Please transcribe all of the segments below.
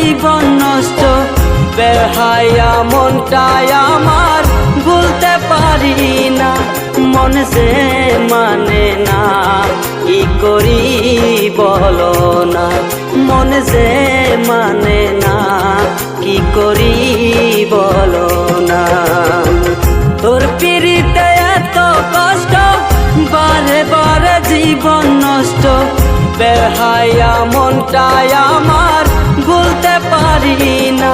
জীবন নষ্ট, বেহায়া মনটাই আমার ভুলতে পারি না। মন যে মানে না, কি করি বলো না। মন যে মানে না, কি করি বলো না। তোর পিড়িতে এত কষ্ট, বারে বারে জীবন নষ্ট, বেহায়া মনটাই আমার ভুলতে পারি না।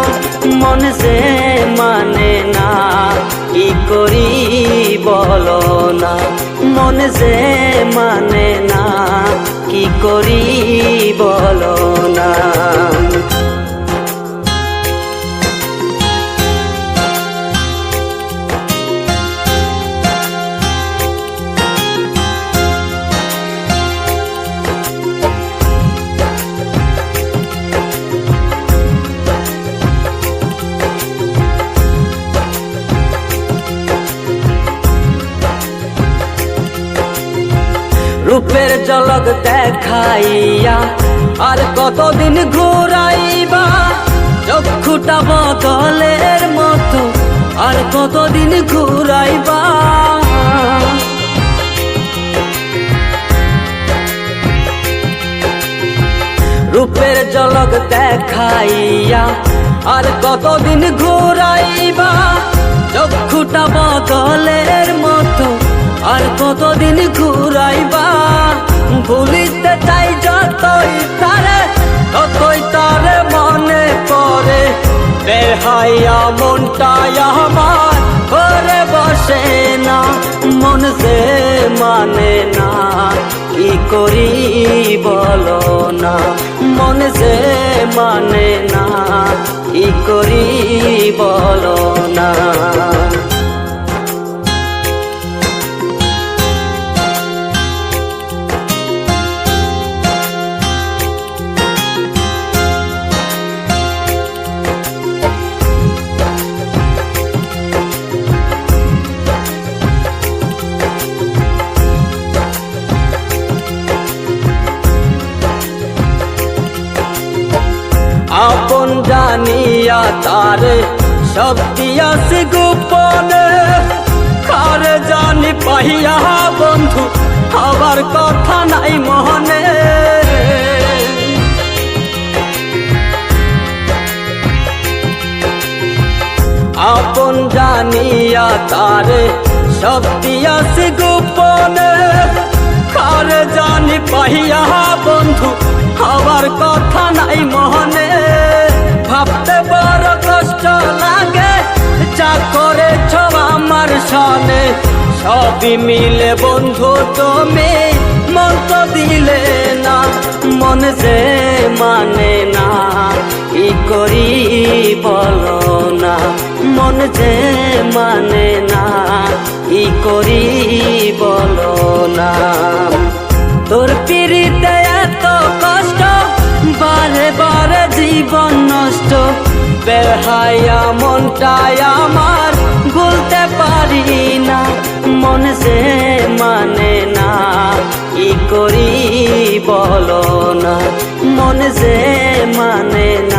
মন যে মানে না, কি করি বলো না। মন যে মানে না, কি করি বলো না। রূপের ঝলক দেখাইয়া আর কতদিন ঘুরাইবা, চক্ষুটা বদলের মতো আর কতদিন ঘুরাইবা। রূপের ঝলক দেখাইয়া আর কতদিন ঘুরাইবা, চক্ষুটা বদলের মতো আর কতদিন ঘুরাইবা। ভুলিতে চাই যতই তারে, ততই তারে মনে পড়ে, বেহায়া মনটাই আমার ঘরে বসে না। মন যে মানে না, কি করি বলো না। মন যে মানে না, কি করি বলো না। আপন জানিয়া তারে সব দিয়াছি গোপনে, কারে জানি পাইয়া বন্ধু আবার কথা নাই মনে। আপন জানিয়া তারে সব দিয়াছি গোপনে, কারে জানি পাইয়া বন্ধু আবার কথা নাই মনে। ভাবতে বড় কষ্ট লাগে, যা করেছ আমার সনে, সবই মিলে বন্ধু তুমি মন তো দিলে না। মন যে মানে না, কি করি বলো না। মন যে মানে না, কি করি বলো না। তোর পিড়িতে এত কষ্ট, বারে বারে জীবন নষ্ট, বেহায়া মনটাই আমার ভুলতে পারি না। মন যে মানে না, কি করি বলো না। মন যে মানে না,